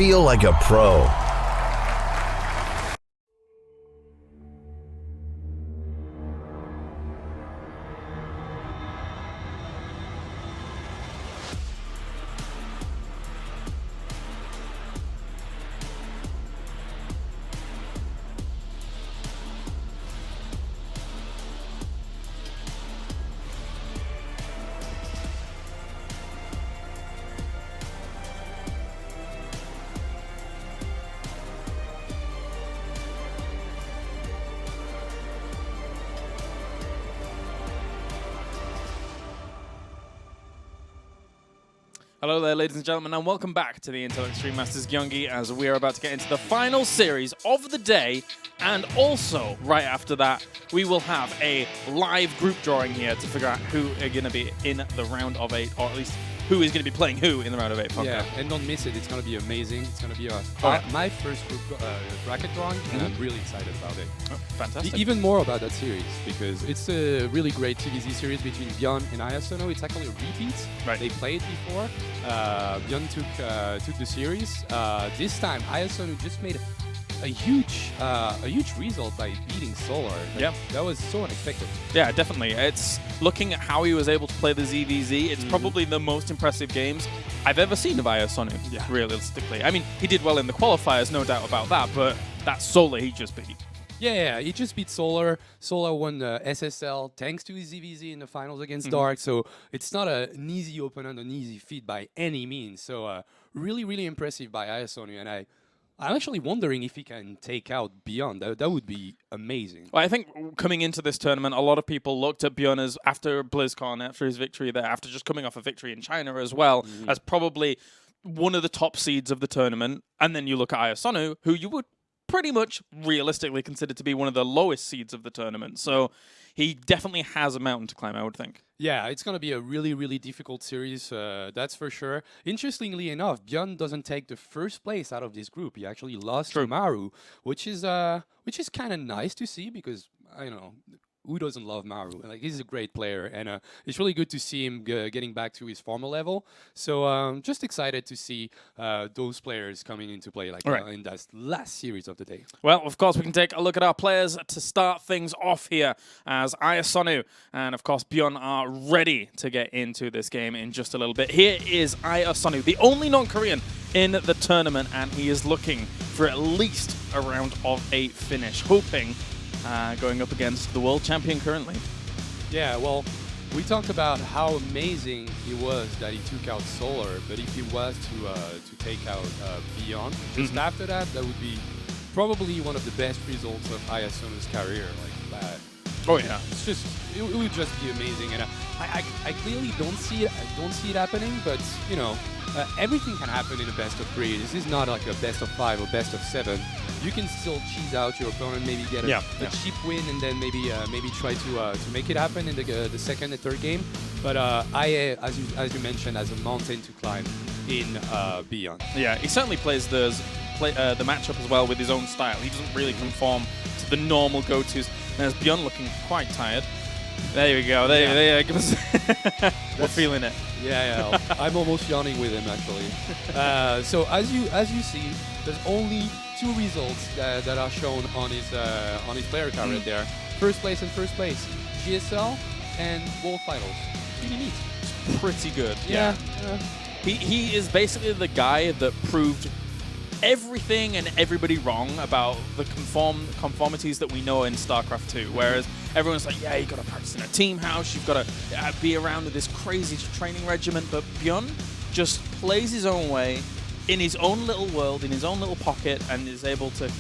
feel like a pro. Hello there, ladies and gentlemen, and welcome back to the Intel Extreme Masters Gyeonggi as we are about to get into the final series of the day. And also, right after that, we will have a live group drawing here to figure out who are going to be in the round of 8, or at least who is going to be playing who in the round of 8. Yeah, and don't miss it. It's going to be amazing. It's going to be my first group bracket drawing, and I'm really excited about it. Oh, fantastic. Even more about that series, because it's a really great TVZ series between ByuN and iAsonu. It's actually a repeat. Right. They played before. ByuN took the series. This time, iAsonu just made a huge result by beating Solar. Yep. That was so unexpected. Yeah, definitely. It's looking at how he was able to play the ZvZ. It's probably the most impressive games I've ever seen of iAsonu, realistically. I mean, he did well in the qualifiers, no doubt about that, but that Solar he just beat. Yeah, he just beat Solar. Solar won the SSL thanks to his ZvZ in the finals against Dark, so it's not an easy opponent, an easy feat by any means. So really, really impressive by iAsonu, and I'm actually wondering if he can take out ByuN. That would be amazing. Well, I think coming into this tournament, a lot of people looked at ByuN as, after BlizzCon, after his victory there, after just coming off a victory in China as well, as probably one of the top seeds of the tournament. And then you look at iAsonu, who you would pretty much realistically consider to be one of the lowest seeds of the tournament. So he definitely has a mountain to climb, I would think. Yeah, it's going to be a really, really difficult series, that's for sure. Interestingly enough, ByuN doesn't take the first place out of this group. He actually lost to Maru, which is kind of nice to see, because, I don't know, who doesn't love Maru? Like, he's a great player, and it's really good to see him getting back to his former level. So just excited to see those players coming into play in that last series of the day. Well, of course, we can take a look at our players to start things off here, as iAsonu and, of course, ByuN are ready to get into this game in just a little bit. Here is iAsonu, the only non-Korean in the tournament, and he is looking for at least a round of 8 finish, hoping going up against the world champion currently. Yeah, well, we talked about how amazing it was that he took out Solar, but if he was to take out ByuN, just after that, that would be probably one of the best results of iAsonu's career. Oh yeah, it would just be amazing, and I clearly don't see it happening, but you know, everything can happen in a best of 3. This is not like a best of 5 or best of 7. You can still cheese out your opponent, maybe get a cheap win, and then maybe try to make it happen in the second and third game. But as you mentioned, has a mountain to climb in ByuN. Yeah, he certainly plays the matchup as well with his own style. He doesn't really conform to the normal go-tos. There's ByuN looking quite tired. There we go. There you go. We're feeling it. Yeah. I'm almost yawning with him, actually. So as you see, there's only 2 results that are shown on his player card right there. First place and first place. GSL and World Finals. Pretty neat. It's pretty good. Yeah. He is basically the guy that proved everything and everybody wrong about the conformities that we know in StarCraft 2, whereas everyone's like, yeah, you've got to practice in a team house, you've got to be around with this crazy training regimen, but ByuN just plays his own way, in his own little world, in his own little pocket, and is able to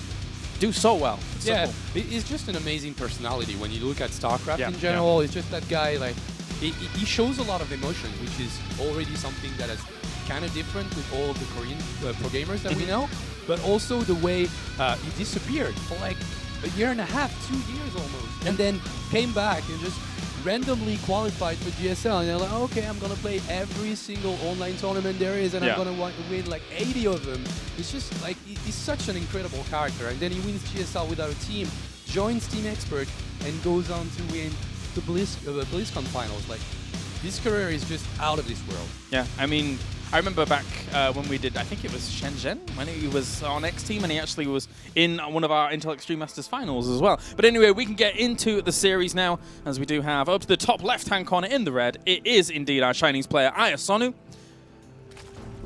do so well. It's so cool. He's just an amazing personality when you look at StarCraft in general. It's just that guy, like, he shows a lot of emotion, which is already something that is kind of different with all of the Korean pro gamers that we know, but also the way he disappeared for like a year and a half, 2 years almost, and then came back and just randomly qualified for GSL, and they're like, okay, I'm gonna play every single online tournament there is, and I'm gonna win like 80 of them. It's just like, he's such an incredible character, and then he wins GSL without a team, joins Team Expert, and goes on to win the BlizzCon finals. Like, his career is just out of this world. Yeah, I mean, I remember back when we did, I think it was Shenzhen, when he was on X Team, and he actually was in one of our Intel Extreme Masters finals as well. But anyway, we can get into the series now, as we do have up to the top left-hand corner in the red. It is indeed our Chinese player, iAsonu.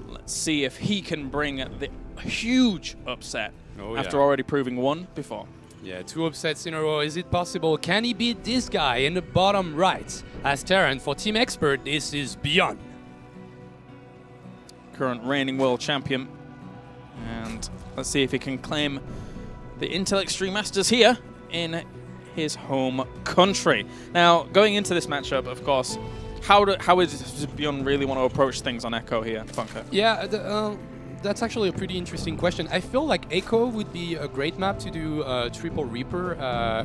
Let's see if he can bring the huge upset after already proving one before. Yeah, 2 upsets in a row. Is it possible? Can he beat this guy in the bottom right? As Terran, for Team Expert, this is ByuN. Current reigning world champion. And let's see if he can claim the Intel Extreme Masters here in his home country. Now, going into this matchup, of course, how does ByuN really want to approach things on Echo here, Funker? Yeah, that's actually a pretty interesting question. I feel like Echo would be a great map to do triple Reaper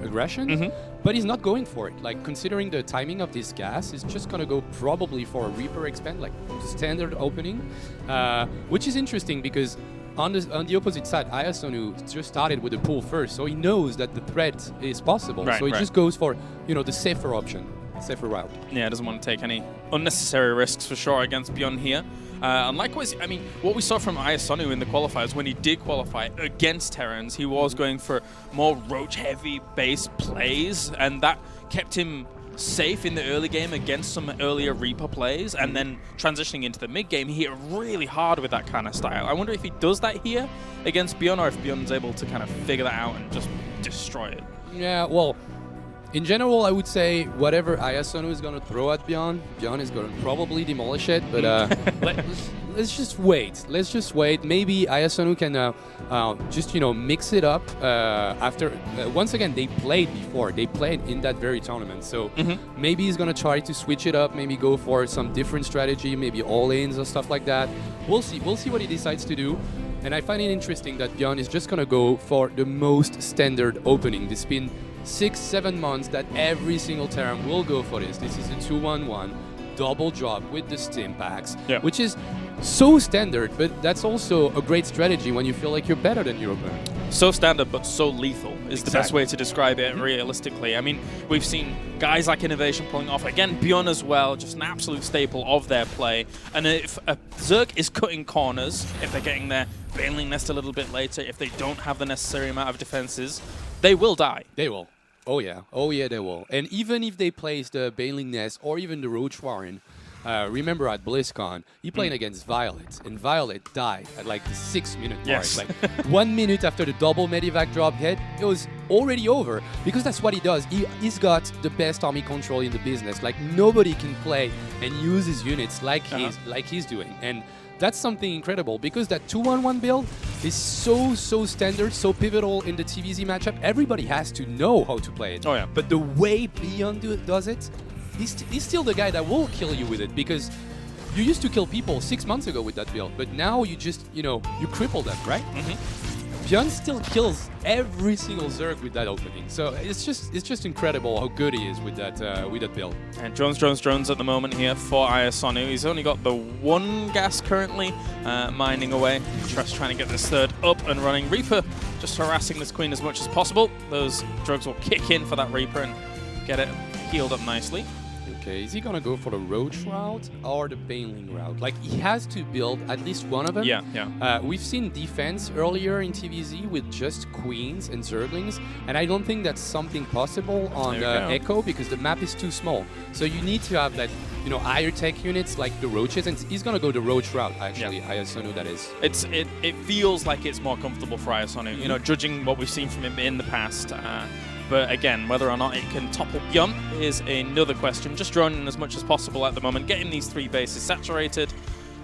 aggression, but he's not going for it. Like, considering the timing of this gas, he's just gonna go probably for a Reaper expand, like standard opening, which is interesting because on the opposite side, iAsonu just started with the pull first, so he knows that the threat is possible. So he just goes for, you know, the safer option, safer route. Yeah, doesn't want to take any unnecessary risks for sure against ByuN here. And likewise, I mean, what we saw from iAsonu in the qualifiers, when he did qualify against Terrans, he was going for more roach-heavy base plays, and that kept him safe in the early game against some earlier Reaper plays, and then transitioning into the mid-game, he hit really hard with that kind of style. I wonder if he does that here against ByuN, or if ByuN's able to kind of figure that out and just destroy it. Yeah, well, in general, I would say whatever iAsonu is going to throw at ByuN is going to probably demolish it, but let's just wait. Let's just wait. Maybe iAsonu can just, you know, mix it up after... once again, they played before. They played in that very tournament, so maybe he's going to try to switch it up, maybe go for some different strategy, maybe all-ins or stuff like that. We'll see. We'll see what he decides to do. And I find it interesting that ByuN is just going to go for the most standard opening. It's been 6-7 months that every single Terran will go for this. This is a 2-1-1 double drop with the stim packs, which is so standard, but that's also a great strategy when you feel like you're better than your opponent. So standard, but so lethal is the best way to describe it realistically. I mean, we've seen guys like Innovation pulling off. Again, ByuN as well, just an absolute staple of their play. And if a Zerg is cutting corners, if they're getting their Baneling Nest a little bit later, if they don't have the necessary amount of defenses, they will die. They will. Oh yeah, they will. And even if they place the Baneling Nest or even the Roach Warren, remember at BlizzCon, he played against Violet, and Violet died at like the 6-minute mark. Like 1 minute after the double Medivac drop hit, it was already over, because that's what he does. He's got the best army control in the business. Like, nobody can play and use his units like he's doing. And that's something incredible, because that 2-1-1 build is so standard, so pivotal in the TVZ matchup. Everybody has to know how to play it. Oh yeah. But the way ByuN does it, he's still the guy that will kill you with it, because you used to kill people 6 months ago with that build, but now you just, you know, you cripple them, right? ByuN still kills every single Zerg with that opening. So it's just incredible how good he is with that build. And drones at the moment here for iAsonu. He's only got the 1 gas currently, mining away. Just trying to get this third up and running. Reaper just harassing this Queen as much as possible. Those drugs will kick in for that Reaper and get it healed up nicely. Okay, is he gonna go for the Roach route or the Baneling route? Like, he has to build at least one of them. Yeah. We've seen defense earlier in TVZ with just Queens and Zerglings, and I don't think that's something possible on Echo, because the map is too small. So you need to have that, you know, higher tech units like the Roaches, and he's gonna go the Roach route, actually. iAsonu, that is. It feels like it's more comfortable for iAsonu, you know, judging what we've seen from him in the past. But again, whether or not it can topple ByuN is another question. Just droning as much as possible at the moment, getting these 3 bases saturated.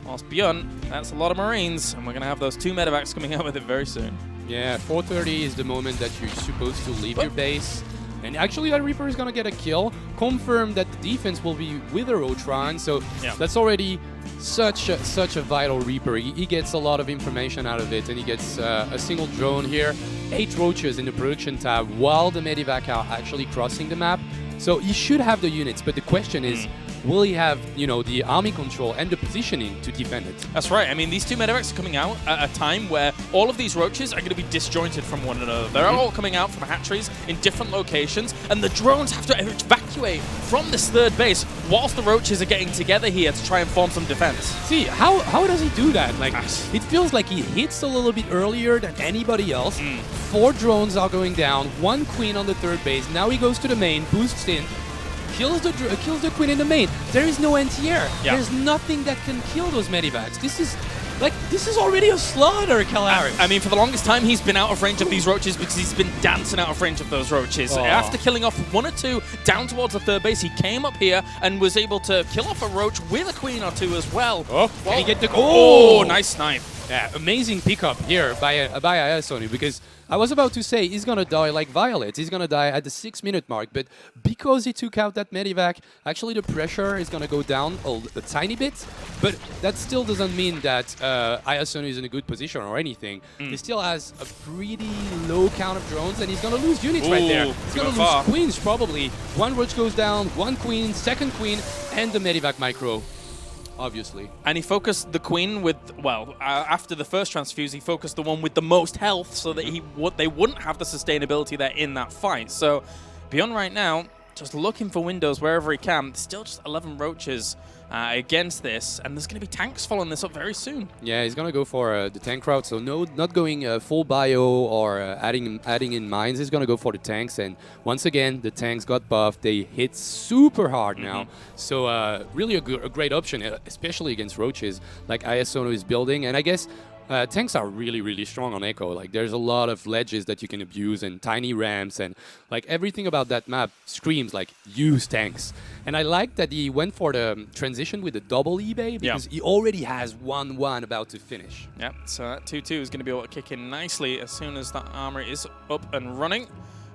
Whilst ByuN, that's a lot of Marines, and we're going to have those 2 medevacs coming out with it very soon. Yeah, 4:30 is the moment that you're supposed to leave your base. And actually, that Reaper is going to get a kill. Confirm that the defense will be with a Rotron, so that's already such a vital Reaper. He gets a lot of information out of it, and he gets a single drone here. 8 Roaches in the production tab while the Medivac are actually crossing the map. So he should have the units, but the question is, will he have, you know, the army control and the positioning to defend it? That's right. I mean, these 2 medevacs are coming out at a time where all of these Roaches are going to be disjointed from one another. They're all coming out from hatcheries in different locations, and the drones have to evacuate from this 3rd base whilst the Roaches are getting together here to try and form some defense. See, how does he do that? Like, it feels like he hits a little bit earlier than anybody else. 4 drones are going down, 1 queen on the third base. Now he goes to the main, boosts in, kills the queen in the main. There is no anti-air. Yeah. There's nothing that can kill those medivacs. This is already a slaughter, Calaris. I mean, for the longest time, he's been out of range of these Roaches because he's been dancing out of range of those Roaches. After killing off 1 or 2 down towards the third base, he came up here and was able to kill off a Roach with a queen or 2 as well. Can he get the... Oh, nice snipe. Yeah, amazing pickup here by iAsonu, because I was about to say he's gonna die like Violet. He's gonna die at the 6-minute mark, but because he took out that medivac, actually the pressure is gonna go down a tiny bit. But that still doesn't mean that iAsonu is in a good position or anything. He still has a pretty low count of drones, and he's gonna lose units right there. He's gonna lose queens probably. 1 Roach goes down, 1 queen, 2nd queen, and the medivac micro. Obviously. And he focused the queen with, well, after the first transfuse, he focused the one with the most health so that they wouldn't have the sustainability there in that fight. So ByuN right now, just looking for windows wherever he can. Still just 11 Roaches against this, and there's going to be tanks following this up very soon. Yeah, he's going to go for the tank route, so not going full bio or adding in mines. He's going to go for the tanks, and once again, the tanks got buffed. They hit super hard now, so really a great option, especially against Roaches like iAsonu is building, and I guess tanks are really strong on Echo. Like, there's a lot of ledges that you can abuse and tiny ramps, and like everything about that map screams like use tanks. And I like that he went for the transition with the double eBay because he already has 1-1 about to finish. Yep, so that 2-2 is going to be able to kick in nicely as soon as that armor is up and running.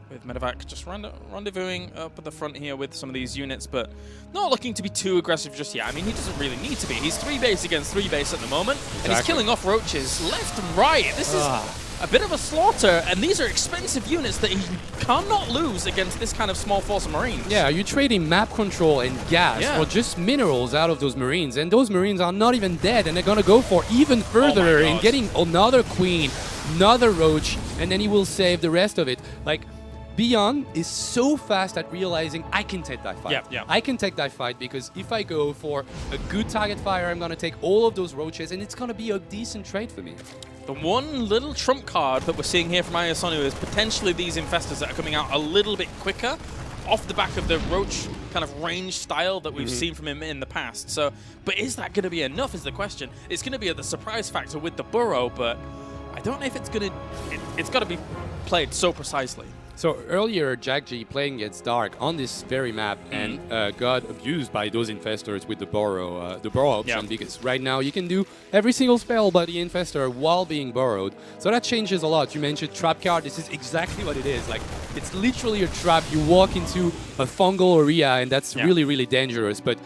With Medevac just rendezvousing up at the front here with some of these units, but not looking to be too aggressive just yet. I mean, he doesn't really need to be. He's 3 base against 3 base at the moment, and he's killing off Roaches left and right. This is a bit of a slaughter, and these are expensive units that he cannot lose against this kind of small force of Marines. Yeah, you're trading map control and gas or just minerals out of those Marines, and those Marines are not even dead, and they're gonna go for even further and getting another queen, another Roach, and then he will save the rest of it. Like, ByuN is so fast at realizing I can take that fight. I can take that fight because if I go for a good target fire, I'm going to take all of those Roaches, and it's going to be a decent trade for me. The one little trump card that we're seeing here from iAsonu is potentially these Infestors that are coming out a little bit quicker off the back of the Roach kind of range style that we've seen from him in the past. So, but is that going to be enough is the question. It's going to be the surprise factor with the Burrow, but I don't know if it's going to... It's got to be played so precisely. So earlier, Gyeonggi playing against Dark on this very map and got abused by those Infestors with the Burrow option because right now you can do every single spell by the Infestor while being burrowed. So that changes a lot. You mentioned trap card. This is exactly what it is. Like, it's literally a trap. You walk into a fungal area, and that's really dangerous. But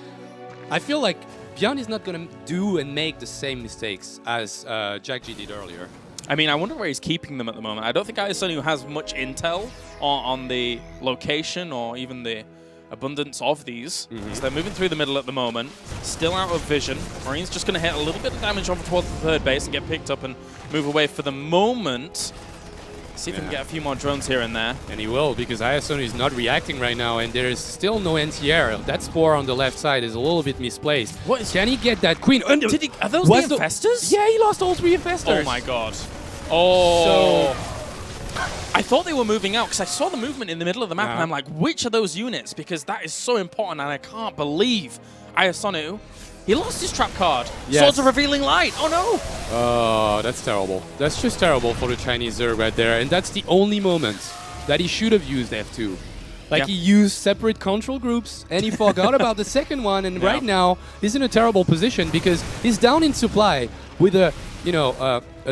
I feel like ByuN is not going to do and make the same mistakes as Gyeonggi did earlier. I mean, I wonder where he's keeping them at the moment. I don't think iAsonu has much intel on the location or even the abundance of these. So they're moving through the middle at the moment, still out of vision. Marine's just going to hit a little bit of damage over towards the third base and get picked up and move away for the moment. See if we can get a few more drones here and there. And he will, because iAsonu is not reacting right now, and there is still no anti-air. That spore on the left side is a little bit misplaced. Can he get that queen? Are those the Infestors? Yeah, he lost all 3 Infestors. Oh my god. Oh. So I thought they were moving out because I saw the movement in the middle of the map, and I'm like, which of those units? Because that is so important, and I can't believe iAsonu. He lost his trap card. Swords of Revealing Light. Oh no. Oh, that's terrible. That's just terrible for the Chinese Zerg right there. And that's the only moment that he should have used F2. Like, he used separate control groups, and he forgot about the second one. And right now, he's in a terrible position because he's down in supply with a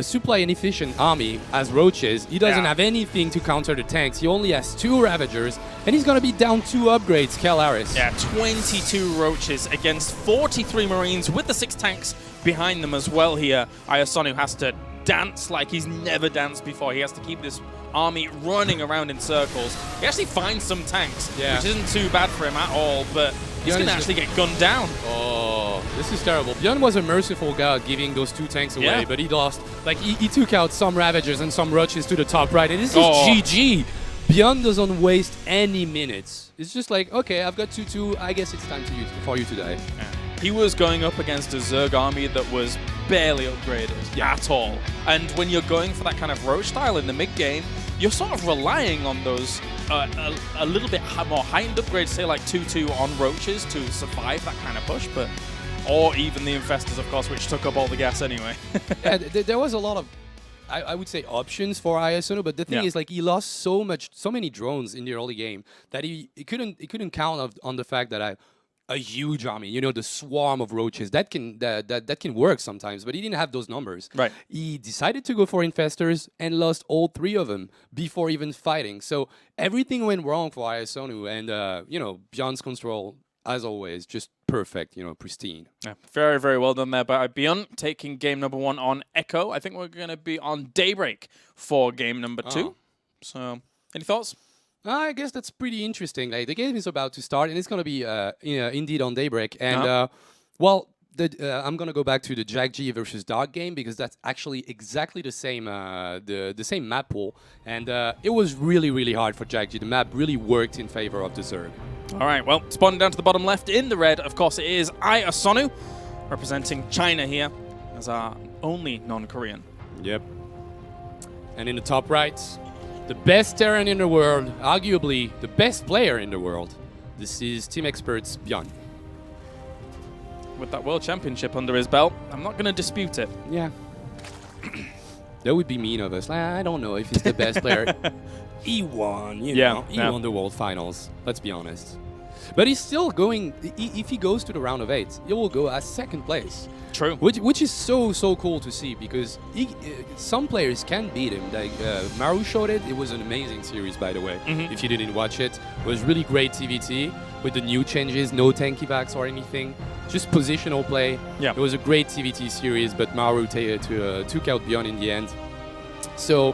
supply inefficient army as Roaches. He doesn't have anything to counter the tanks. He only has 2 Ravagers, and he's going to be down 2 upgrades, Calaris. Yeah, 22 Roaches against 43 Marines with the 6 tanks behind them as well here. iAsonu has to dance like he's never danced before. He has to keep this army running around in circles. He actually finds some tanks, which isn't too bad for him at all, but he's going to actually get gunned down. Oh, this is terrible. ByuN was a merciful god giving those 2 tanks away, but he lost. Like, he took out some Ravagers and some Roaches to the top right, and this is GG. ByuN doesn't waste any minutes. It's just like, okay, I've got 2-2. I guess it's time for you to die. Yeah. He was going up against a Zerg army that was barely upgraded at all. And when you're going for that kind of roach style in the mid-game, you're sort of relying on those a little bit more high-end upgrades, say like 2-2 on roaches to survive that kind of push, or even the infestors, of course, which took up all the gas anyway. Yeah, there was a lot of, I would say, options for iAsonu, but the thing is, like, he lost so many drones in the early game that he couldn't count on the fact that a huge army, you know, the swarm of roaches that can work sometimes, but he didn't have those numbers. Right. He decided to go for infestors and lost all 3 of them before even fighting. So everything went wrong for iAsonu, and you know, ByuN's control, as always, just perfect, you know, pristine. Yeah, very, very well done there by ByuN, taking game number 1 on Echo. I think we're going to be on Daybreak for game number 2. So, any thoughts? I guess that's pretty interesting. Like, the game is about to start, and it's going to be indeed on Daybreak. And, well, I'm going to go back to the Gyeonggi versus Dark game, because that's actually exactly the same the same map pool. And it was really, really hard for Gyeonggi. The map really worked in favor of the Zerg. All right, well, spawning down to the bottom left in the red, of course, it is iAsonu, representing China here as our only non-Korean. Yep. And in the top right, the best Terran in the world, arguably the best player in the world. This is Team Expert's ByuN. With that World Championship under his belt, I'm not going to dispute it. Yeah. That would be mean of us. I don't know if he's the best player. He won, you know. He won the World Finals, let's be honest. But he's still going, if he goes to the round of 8, he will go as 2nd place. True. Which is so cool to see, because some players can beat him. Like Maru showed it. It was an amazing series, by the way. If you didn't watch it, it was really great ZvT with the new changes, no tanky backs or anything, just positional play. Yeah. It was a great ZvT series, but Maru took out ByuN in the end. So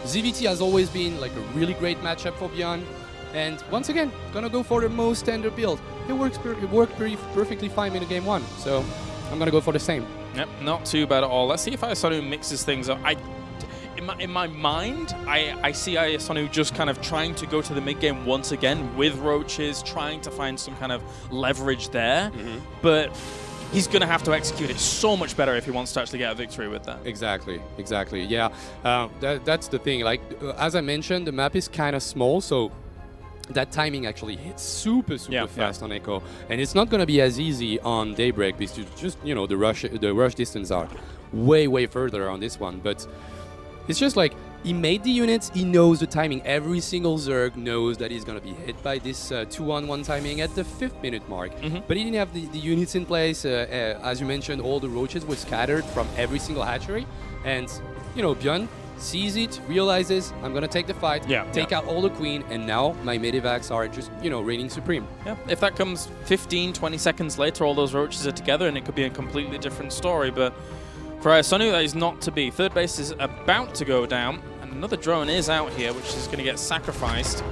ZvT has always been like a really great matchup for ByuN. And once again, gonna go for the most standard build. It worked perfectly fine in the game 1. So I'm gonna go for the same. Yep, not too bad at all. Let's see if iAsonu mixes things up. In my mind, I see iAsonu just kind of trying to go to the mid game once again with roaches, trying to find some kind of leverage there. But he's going to have to execute it so much better if he wants to actually get a victory with that. Exactly. Yeah, that's the thing. Like, as I mentioned, the map is kind of small, so that timing actually hits super fast on Echo, and it's not going to be as easy on Daybreak, because just, you know, the rush distance are way further on this one. But it's just like, he made the units, he knows the timing. Every single Zerg knows that he's going to be hit by this 2-on-1 timing at the 5th minute mark. But he didn't have the units in place. As you mentioned, all the roaches were scattered from every single hatchery, and, you know, ByuN sees it, realizes, I'm going to take the fight, take out all the queen, and now my mid-evacs are just, you know, reigning supreme. Yeah, if that comes 15, 20 seconds later, all those roaches are together, and it could be a completely different story. But for iAsonu, that is not to be. 3rd base is about to go down, and another drone is out here, which is going to get sacrificed.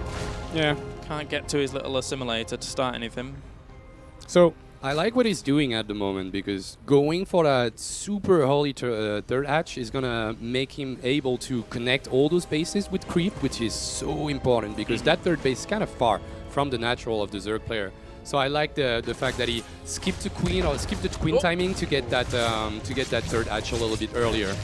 Yeah. Can't get to his little assimilator to start anything. So I like what he's doing at the moment, because going for that super holy 3rd hatch is going to make him able to connect all those bases with creep, which is so important, because that 3rd base is kind of far from the natural of the Zerg player. So I like the fact that he skipped the queen, or skipped the queen timing to get that 3rd hatch a little bit earlier.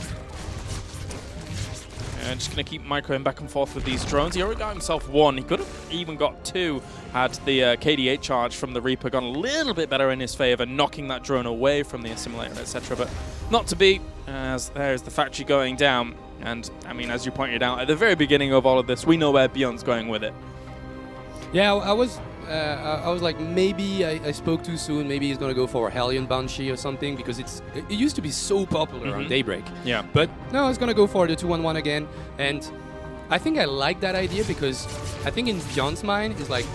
And just going to keep microing back and forth with these drones. He already got himself 1. He could have even got 2 had the KD8 charge from the Reaper gone a little bit better in his favor, knocking that drone away from the assimilator, etc. But not to be, as there's the factory going down. And, I mean, as you pointed out, at the very beginning of all of this, we know where ByuN's going with it. Yeah, I was like, maybe I spoke too soon. Maybe he's going to go for a Hellion Banshee or something, because it used to be so popular on Daybreak. Yeah. But no, he's going to go for the 2-on-1 again. And I think I like that idea, because I think in ByuN's mind, it's like,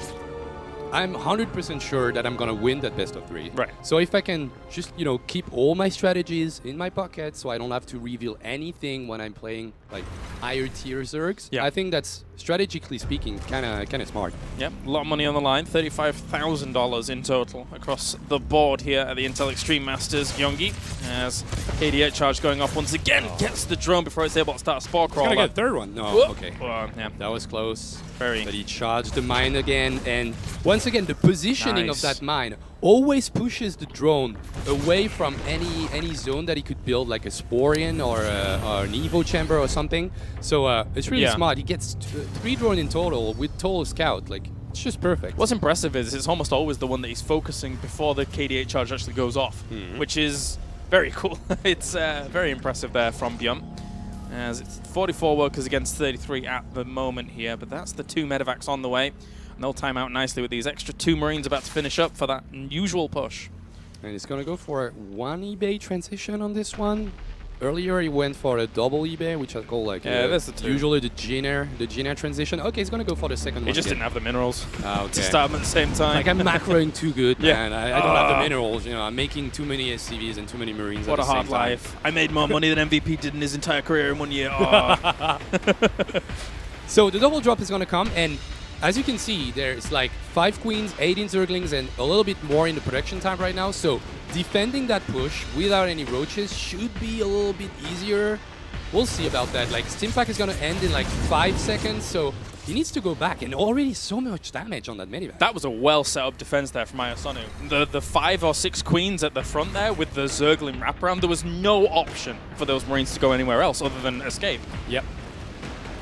I'm 100% sure that I'm gonna win that best of 3. Right. So if I can just, you know, keep all my strategies in my pocket, so I don't have to reveal anything when I'm playing like higher tier Zergs, Yeah. I think that's strategically speaking kind of smart. Yep, a lot of money on the line, $35,000 in total across the board here at the Intel Extreme Masters. Gyeonggi, as KD8 charge going off once again, gets the drone before it's able to start a spore crawler. Gonna get a third one. No, Whoop. okay. Yeah, That was close. very. But he charged the mine again, and once again, the positioning Nice. of that mine always pushes the drone away from any zone that he could build, like a Sporian or an Evo chamber or something. So it's really Yeah. smart. He gets 3 drones in total with total scout. Like, it's just perfect. What's impressive is it's almost always the one that he's focusing before the KD8 charge actually goes off, which is very cool. It's very impressive there from ByuN. As it's 44 workers against 33 at the moment here, but that's the 2 medevacs on the way. And they'll time out nicely with these extra 2 Marines about to finish up for that usual push. And he's gonna go for 1 eBay transition on this one. Earlier he went for a double eBay, which I call like that's the 2. usually the Jiner transition. Okay, he's gonna go for the second He one. just again. didn't have the minerals Okay. to start them at the same time. Like, I'm macroing too good, Yeah. man. I don't have the minerals, you know. I'm making too many SCVs and too many Marines What at a the hard same time. life. I made more money than MVP did in his entire career in 1 year. Oh. So the double drop is gonna come, and as you can see, there's like 5 queens, 18 zerglings, and a little bit more in the production time right now. So defending that push without any roaches should be a little bit easier. We'll see about that. Like, Stimpack is gonna end in like 5 seconds, so he needs to go back, and already so much damage on that medivac. That was a well set up defense there from iAsonu. The 5 or 6 queens at the front there with the Zergling wraparound, there was no option for those Marines to go anywhere else other than escape. Yep.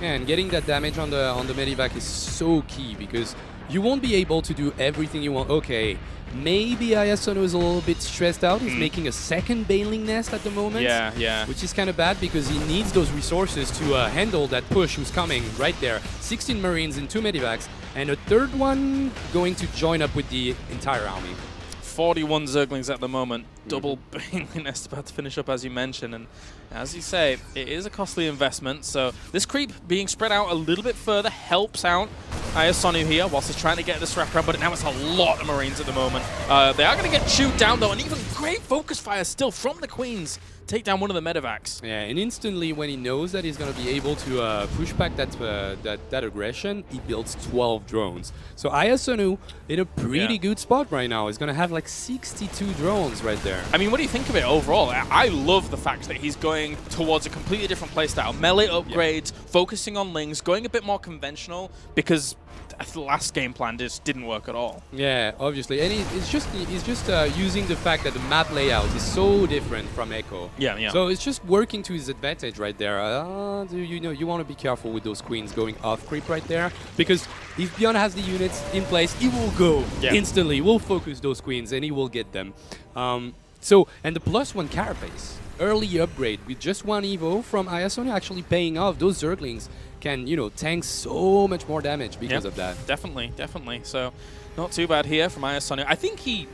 And getting that damage on the medivac is so key, because you won't be able to do everything you want. Okay, maybe iAsonu is a little bit stressed out. He's making a second Baneling nest at the moment. Yeah, yeah. Which is kind of bad, because he needs those resources to handle that push who's coming right there. 16 Marines and 2 medivacs, and a third one going to join up with the entire army. 41 Zerglings at the moment. Double Baneling nest about to finish up, as you mentioned. And as you say, it is a costly investment. So this creep being spread out a little bit further helps out iAsonu here whilst he's trying to get this wraparound. But now it's a lot of Marines at the moment. They are going to get chewed down, though. And even great focus fire still from the Queens. Take down one of the medevacs. Yeah, and instantly when he knows that he's going to be able to push back that aggression, he builds 12 drones. So iAsonu in a pretty good spot right now. He's going to have like 62 drones right there. I mean, what do you think of it overall? I love the fact that he's going towards a completely different playstyle. Melee upgrades, focusing on Lings, going a bit more conventional, because the last game plan just didn't work at all. Yeah, obviously, and he's just using the fact that the map layout is so different from Echo. Yeah, yeah. So it's just working to his advantage right there. You want to be careful with those queens going off creep right there, because if ByuN has the units in place, he will go instantly. He will focus those queens and he will get them. And the +1 carapace, early upgrade with just 1 Evo from iAsonu actually paying off. Those Zerglings can, tank so much more damage because of that. Definitely, definitely. So not too bad here from iAsonu. I think he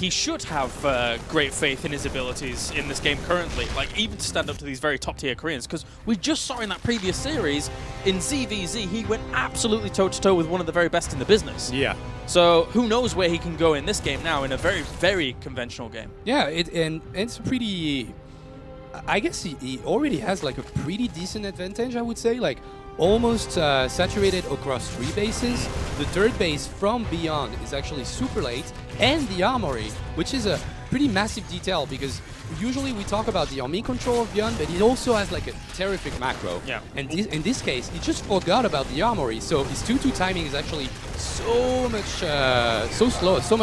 should have great faith in his abilities in this game currently, like even to stand up to these very top tier Koreans, because we just saw in that previous series in ZvZ he went absolutely toe to toe with one of the very best in the business. Yeah. So who knows where he can go in this game now in a very, very conventional game. Yeah, and it's pretty. I guess he already has like a pretty decent advantage, I would say. Like almost saturated across 3 bases. The 3rd base from ByuN is actually super late, and the armory, which is a pretty massive detail, because usually we talk about the army control of ByuN, but it also has like a terrific macro. Yeah. And in this case, he just forgot about the armory, so his 2-2 timing is actually so much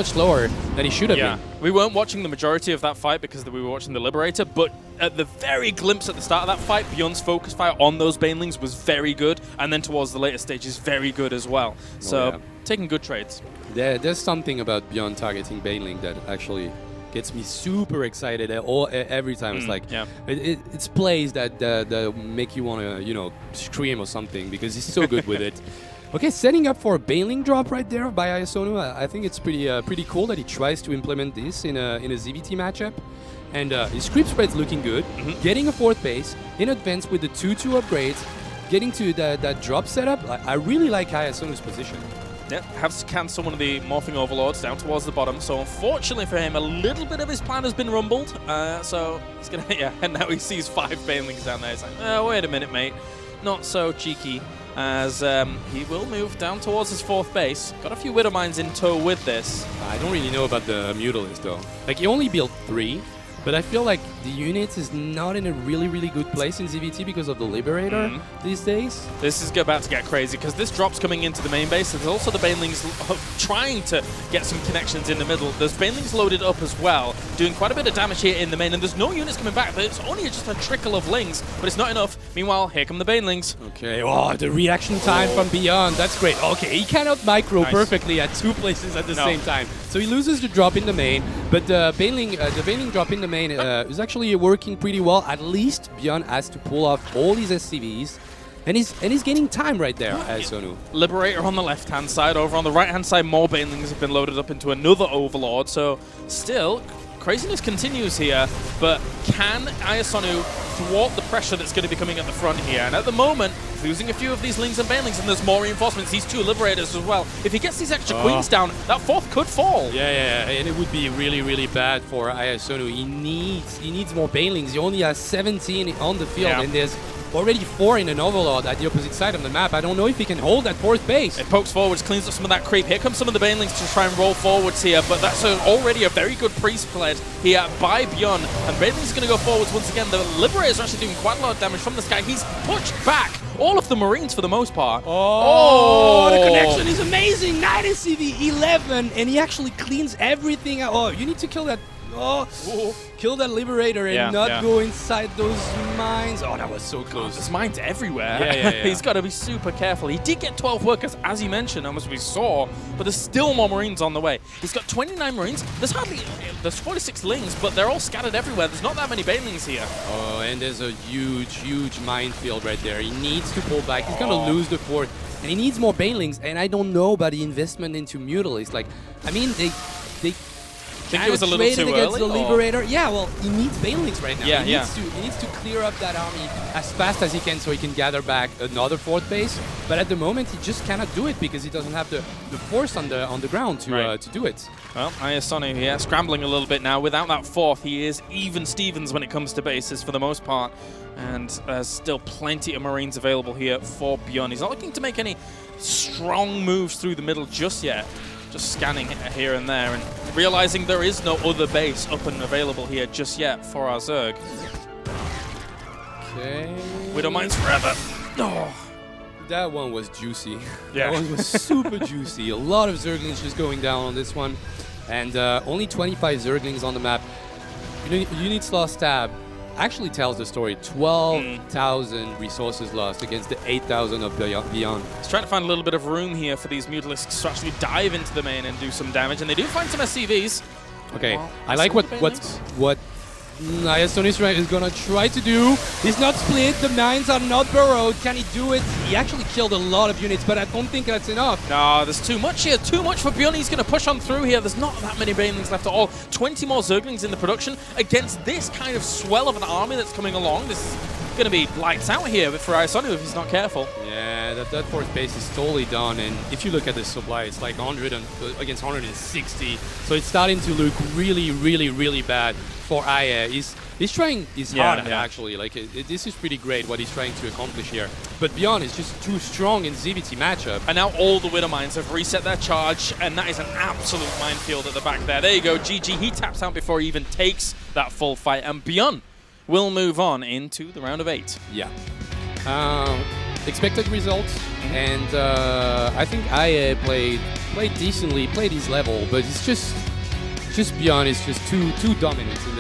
slower than he should have been. We weren't watching the majority of that fight because we were watching the Liberator, but at the very glimpse at the start of that fight, ByuN's focus fire on those Banelings was very good, and then towards the later stages, very good as well. So, taking good trades. There's something about ByuN targeting Baneling that actually gets me super excited every time. It's like it's plays that make you want to scream or something, because he's so good with it. Okay, setting up for a Baneling drop right there by iAsonu. I think it's pretty cool that he tries to implement this in a ZvT matchup. And his creep spread's looking good. Getting a 4th base in advance with the 2-2 upgrades, getting to that drop setup. I really like iAsonu's position. Yep, has to cancel one of the morphing overlords down towards the bottom. So unfortunately for him, a little bit of his plan has been rumbled. So he's gonna, yeah, and now he sees 5 banelings down there. He's like, oh, wait a minute, mate. Not so cheeky, as he will move down towards his 4th base. Got a few Widow Mines in tow with this. I don't really know about the Mutalist though. Like, he only built 3. But I feel like the unit is not in a really good place in ZvT because of the Liberator these days. This is about to get crazy because this drop's coming into the main base. There's also the Banelings trying to get some connections in the middle. There's Banelings loaded up as well, doing quite a bit of damage here in the main, and there's no units coming back. There's only just a trickle of Lings, but it's not enough. Meanwhile, here come the Banelings. Okay, oh, the reaction time from ByuN, that's great. Okay, he cannot micro perfectly at 2 places at the same time. So he loses the drop in the main, but the Baneling drop in the main is actually working pretty well. At least ByuN has to pull off all these SCVs, and he's gaining time right there, iAsonu. Liberator on the left-hand side. Over on the right-hand side, more Banelings have been loaded up into another Overlord. So still, craziness continues here, but can iAsonu thwart the pressure that's going to be coming at the front here? And at the moment, losing a few of these Lings and Banelings, and there's more reinforcements. These 2 Liberators as well. If he gets these extra Queens down, that 4th could fall. Yeah, and it would be really bad for iAsonu. He needs more Banelings. He only has 17 on the field, and there's already 4 in an Overlord at the opposite side of the map. I don't know if he can hold that 4th base. It pokes forwards, cleans up some of that creep. Here comes some of the Banelings to try and roll forwards here, but that's already a very good pre-split here by ByuN. And Banelings are going to go forwards once again. The Liberators are actually doing quite a lot of damage from this guy. He's pushed back all of the Marines for the most part. Oh, the connection is amazing. 9 SCV, 11, and he actually cleans everything out. Oh, you need to kill that. Kill that Liberator and not go inside those mines. Oh, that was so close. There's mines everywhere. He's got to be super careful. He did get 12 workers, as you mentioned, as we saw, but there's still more Marines on the way. He's got 29 Marines. There's 46 Lings, but they're all scattered everywhere. There's not that many Banelings here. Oh, and there's a huge minefield right there. He needs to pull back. He's going to lose the 4th, and he needs more Banelings, and I don't know about the investment into Mutalists. Like, I mean, they think it was a little too against early, the Liberator. Yeah, well, he needs Banelings right now. He needs to clear up that army as fast as he can so he can gather back another 4th base. But at the moment, he just cannot do it because he doesn't have the force on the ground to do it. Well, iAsonu, scrambling a little bit now. Without that 4th, he is even Stevens when it comes to bases for the most part. And there's still plenty of Marines available here for ByuN. He's not looking to make any strong moves through the middle just yet. Just scanning here and there and realizing there is no other base up and available here just yet for our Zerg. Okay. Widow Mines forever. Oh. That one was juicy. Yeah. That one was super juicy. A lot of Zerglings just going down on this one. And only 25 Zerglings on the map. Units lost tab actually tells the story. 12,000 resources lost against the 8,000 of ByuN. He's trying to find a little bit of room here for these Mutalisks to actually dive into the main and do some damage, and they do find some SCVs. Okay, I like what iAsonu is gonna try to do. He's not split, the mines are not burrowed. Can he do it? He actually killed a lot of units, but I don't think that's enough. No, there's too much here, too much for ByuN. He's gonna push on through here. There's not that many Banelings left at all. 20 more Zerglings in the production against this kind of swell of an army that's coming along. This is gonna be lights out here for iAsonu if he's not careful. Yeah, that 4th base is totally done, and if you look at the supply, it's like 100 against 160, so it's starting to look really bad for IA. He's trying his hard actually. Like this is pretty great what he's trying to accomplish here. But ByuN is just too strong in ZvT matchup. And now all the Widow Mines have reset their charge, and that is an absolute minefield at the back there. There you go, GG. He taps out before he even takes that full fight, and ByuN will move on into the round of 8. Yeah. Expected results, and I think IA played decently, played his level, but it's just ByuN is just too dominant in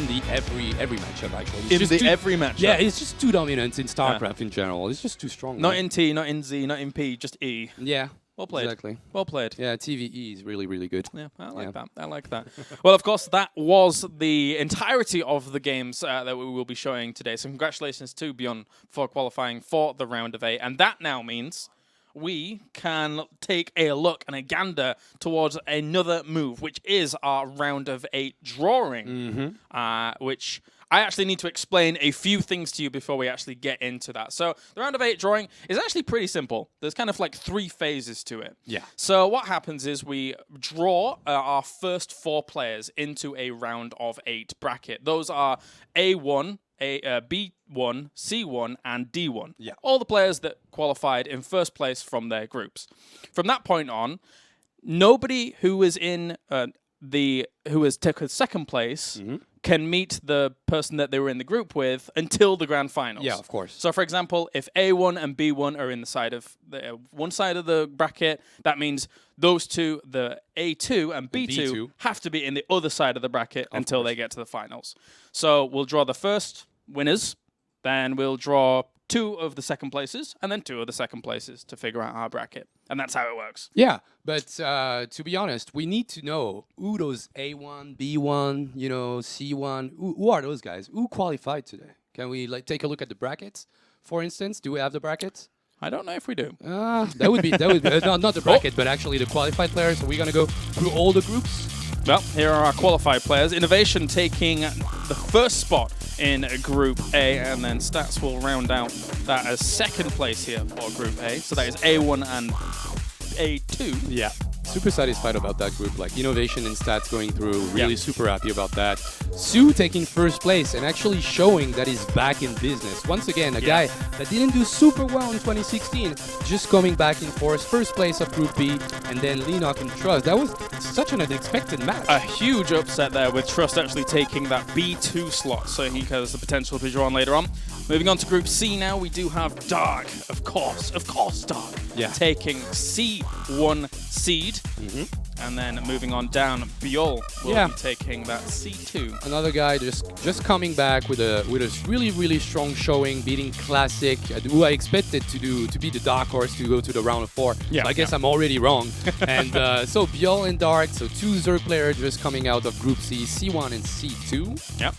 the every matchup actually. Every matchup. Yeah, it's just too dominant in StarCraft in general. It's just too strong. Not in T, not in Z, not in P, just E. Yeah. Well played. Exactly. Well played. Yeah, TVE is really good. Yeah, I like that. I like that. Well, of course, that was the entirety of the games that we will be showing today. So congratulations to ByuN for qualifying for the round of 8. And that now means we can take a look and a gander towards another move, which is our round of 8 drawing, which I actually need to explain a few things to you before we actually get into that. So the round of 8 drawing is actually pretty simple. There's kind of like 3 phases to it. Yeah. So what happens is we draw our first 4 players into a round of 8 bracket. Those are A1, B1, C1, and D1. Yeah. All the players that qualified in first place from their groups. From that point on, nobody who is in who has taken second place can meet the person that they were in the group with until the grand finals. Yeah, of course. So, for example, if A1 and B1 are in the side of one side of the bracket, that means those two, the A2 and B2, have to be in the other side of the bracket until they get to the finals. So we'll draw the first winners, then we'll draw 2 of the second places, and then 2 of the second places to figure out our bracket. And that's how it works. Yeah, but to be honest, we need to know who those A1, B1, C1, who are those guys? Who qualified today? Can we take a look at the brackets, for instance? Do we have the brackets? I don't know if we do. That would be not the bracket, but actually the qualified players. So we're gonna go through all the groups. Well, here are our qualified players. Innovation taking the first spot in Group A, and then Stats will round out that as second place here for Group A. So that is A1 and A2. Yeah. Super satisfied about that group. Like Innovation and Stats going through. Really super happy about that. Sue taking first place and actually showing that he's back in business. Once again, a guy that didn't do super well in 2016, just coming back in first place of Group B, and then Leenock and Trust. That was such an unexpected match. A huge upset there with Trust actually taking that B2 slot, so he has the potential to be drawn later on. Moving on to Group C now, we do have Dark, of course, Dark, taking C1 seed. And then moving on down, ByuN will be taking that C2. Another guy just coming back with a really strong showing, beating Classic, who I expected to be the dark horse to go to the round of 4. Yeah, so I guess I'm already wrong. And so ByuN and Dark, so 2 Zerg players just coming out of Group C, C1 and C2. Yep.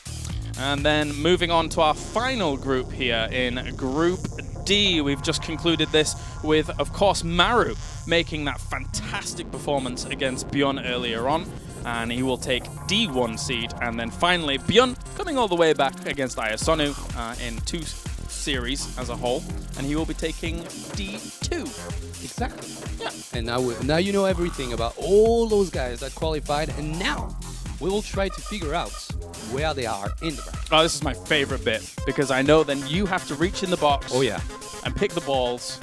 And then moving on to our final group here in Group D. We've just concluded this with, of course, Maru making that fantastic performance against ByuN earlier on. And he will take D1 seed. And then finally, ByuN coming all the way back against iAsonu in 2 series as a whole. And he will be taking D2. Exactly. Yeah. And now you know everything about all those guys that qualified. And now we will try to figure out where they are in the bracket. Oh, this is my favorite bit, because I know then you have to reach in the box and pick the balls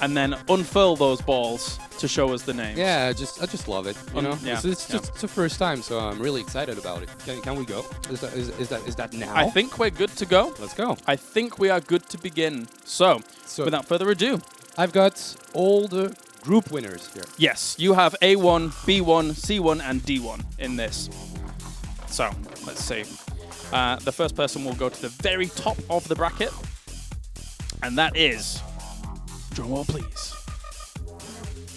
and then unfurl those balls to show us the names. Yeah, I just love it. You know, yeah, it's just the first time, so I'm really excited about it. Can we go? Is that now? I think we're good to go. Let's go. I think we are good to begin. So without further ado, I've got all the group winners here. Yes, you have A1, B1, C1, and D1 in this. So, let's see. The first person will go to the very top of the bracket. And that is... Drum roll, please.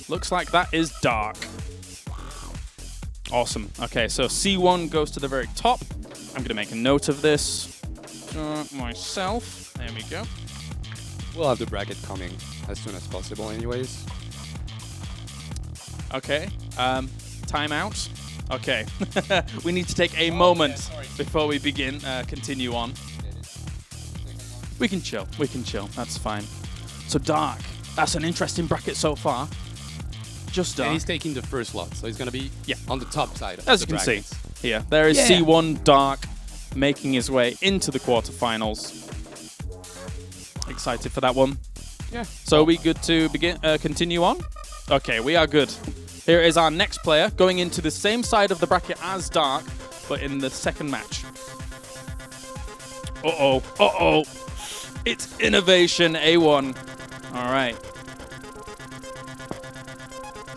Looks like that is Dark. Awesome. Okay, so C1 goes to the very top. I'm going to make a note of this myself. There we go. We'll have the bracket coming as soon as possible anyways. Okay. Timeout. Okay. We need to take a moment before we continue on. We can chill. That's fine. So Dark. That's an interesting bracket so far. Just Dark. And he's taking the first slot, so he's going to be on the top side of As the you can brackets. see here. There is C1 Dark making his way into the quarterfinals. Excited for that one. Yeah. So are we good to continue on? Okay, we are good. Here is our next player going into the same side of the bracket as Dark, but in the second match. Uh-oh. It's Innovation A1. All right.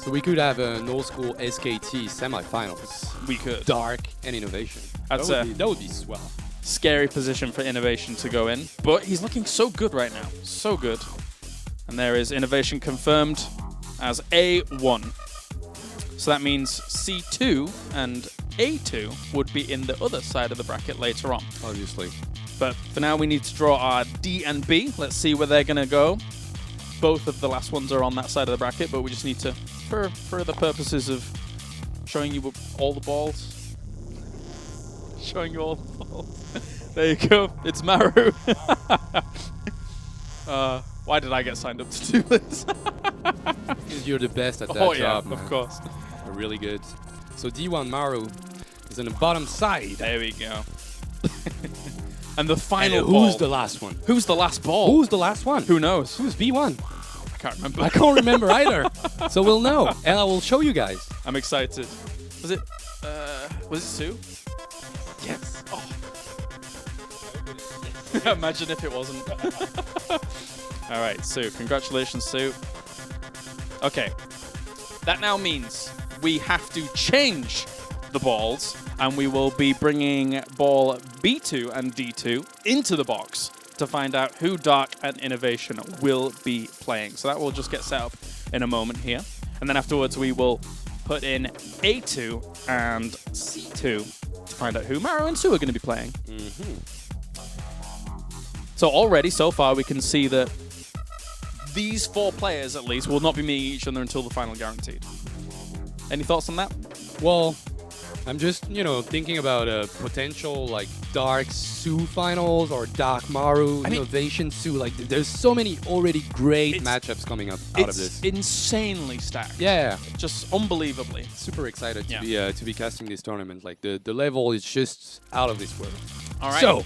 So we could have an old school SKT semifinals. We could. Dark and Innovation. That's that would be swell. Scary position for Innovation to go in, but he's looking so good right now. So good. And there is Innovation confirmed as A1. So that means C2 and A2 would be in the other side of the bracket later on. Obviously. But for now, we need to draw our D and B. Let's see where they're going to go. both of the last ones are on that side of the bracket, but we just need to, for the purposes of showing you all the balls. Showing you all the balls. There you go. It's Maru. Why did I get signed up to do this? Because you're the best at that job, job, man. of course. You're really good. So D1 Maru is on the bottom side. There we go. And the final and ball. who's the last one? Who's the last ball? Who's the last one? Who knows? Who's B1? I can't remember. I can't remember either. So we'll know, and I will show you guys. I'm excited. Was it Sue? Yes. Oh. Imagine if it wasn't. All right, Sue. Congratulations, Sue. Okay. That now means we have to change the balls, and we will be bringing ball B2 and D2 into the box to find out who Dark and Innovation will be playing. So that will just get set up in a moment here. And then afterwards, we will put in A2 and C2 to find out who Maru and Sue are going to be playing. So already, so far, we can see that these 4 players, at least, will not be meeting each other until the final guaranteed. Any thoughts on that? Well, I'm just, thinking about a potential, like, Dark Sue finals or Dark Maru, Innovation Sue. Like, there's so many already great matchups coming up out of this. It's insanely stacked. Yeah. Just unbelievably. Super excited to be casting this tournament. Like, the level is just out of this world. All right. So,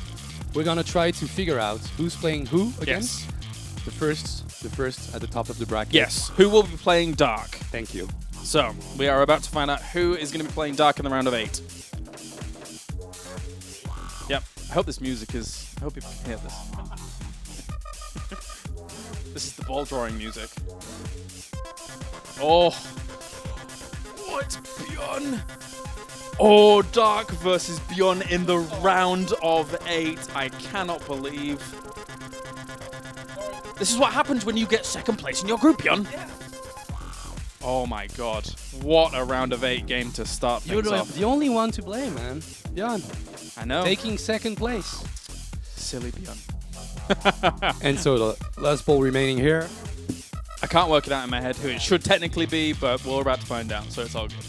we're gonna try to figure out who's playing who again. Yes. The first at the top of the bracket. Yes. Who will be playing Dark? Thank you. So, we are about to find out who is going to be playing Dark in the round of 8. Yep. I hope this music is... I hope you can hear this. This is the ball drawing music. Oh. Oh, it's ByuN. Oh, Dark versus ByuN in the round of 8. I cannot believe. This is what happens when you get second place in your group, ByuN. Yeah. Oh my god. What a round of 8 game to start things off. You're the only one to blame, man. ByuN. I know. Taking second place. Silly ByuN. And so the last ball remaining here. I can't work it out in my head who it should technically be, but we're about to find out, so it's all good.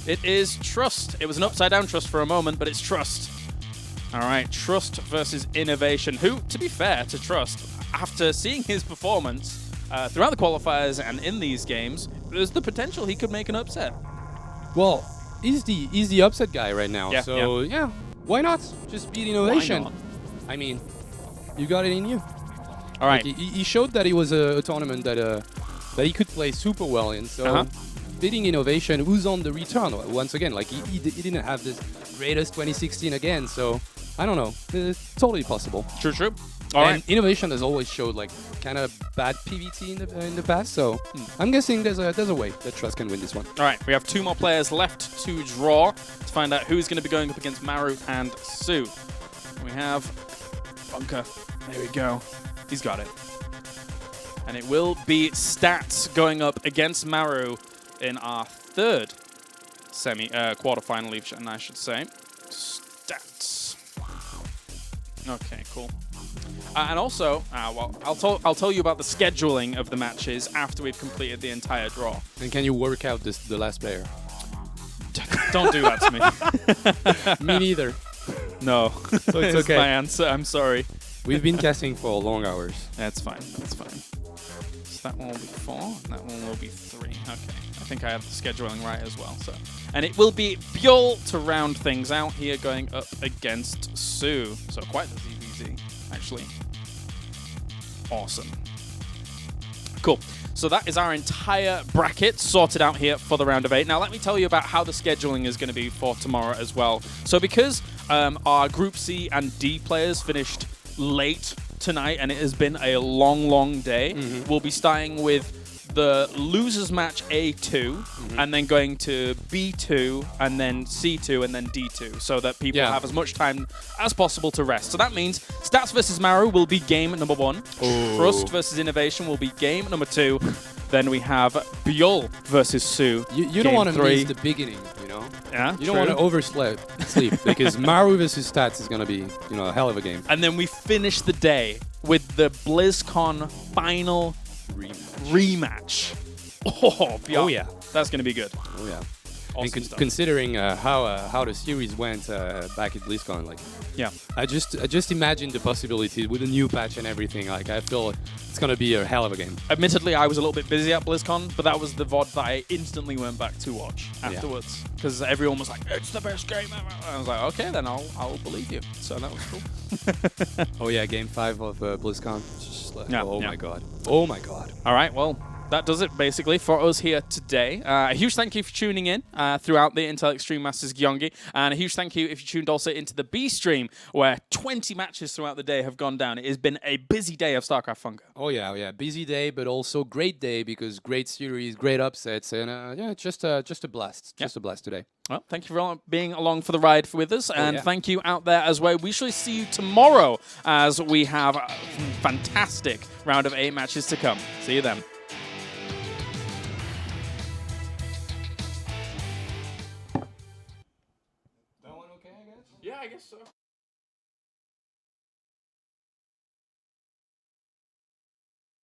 It is Trust. It was an upside down Trust for a moment, but it's Trust. All right, Trust versus Innovation, who, to be fair to Trust, after seeing his performance throughout the qualifiers and in these games, there's the potential he could make an upset. Well, he's the upset guy right now. Yeah, so yeah, why not? Just beat Innovation. Why not? I mean, you got it in you. All right. Like, he showed that it was a tournament that he could play super well in. So beating Innovation, who's on the return once again. Like he didn't have this greatest 2016 again. So I don't know. It's totally possible. True. All right. Innovation has always showed like kind of bad PVT in the past. So I'm guessing there's a way that Trust can win this one. All right. We have 2 more players left to draw to find out who's going to be going up against Maru and Sue. We have Bunker. There we go. He's got it. And it will be Stats going up against Maru in our 3rd quarterfinal, I should say. Stats. Okay, cool. And also, well, I'll tell you about the scheduling of the matches after we've completed the entire draw. And can you work out the last player? Don't do that to me. Me neither. No. So it's okay. My answer. I'm sorry. We've been casting for long hours. That's fine. That's fine. So that one will be 4. That one will be 3. Okay. I think I have the scheduling right as well. So, and it will be ByuN to round things out here, going up against Sue. So quite the ZvT, actually. Awesome. Cool. So that is our entire bracket sorted out here for the round of 8. Now let me tell you about how the scheduling is going to be for tomorrow as well. So because our Group C and D players finished late tonight and it has been a long day, we'll be starting with the losers match A2 and then going to B2 and then C2 and then D2 so that people have as much time as possible to rest. So that means Stats versus Maru will be game number 1. Trust versus Innovation will be game number 2. Then we have ByuN versus Sue. You don't want to miss the beginning, you know? Yeah, you don't want to oversleep because Maru versus Stats is going to be, a hell of a game. And then we finish the day with the BlizzCon final rematch. Oh, yeah. That's going to be good. Oh yeah. Awesome And considering how the series went back at BlizzCon, like yeah, I just imagine the possibilities with a new patch and everything. Like I feel it's gonna be a hell of a game. Admittedly, I was a little bit busy at BlizzCon, but that was the VOD that I instantly went back to watch afterwards because everyone was like, "It's the best game ever." I was like, "Okay, then I'll believe you." So that was cool. Oh yeah, Game 5 of BlizzCon. It's just like, my god. Oh my god. All right, well, that does it basically for us here today. A huge thank you for tuning in throughout the Intel Extreme Masters Gyeonggi, and a huge thank you if you tuned also into the B stream where 20 matches throughout the day have gone down. It has been a busy day of StarCraft Funko. Oh yeah, busy day, but also great day because great series, great upsets, and yeah, just a blast, just a blast today. Well, thank you for being along for the ride with us, and thank you out there as well. We shall see you tomorrow as we have a fantastic round of 8 matches to come. See you then. Yeah, I guess so.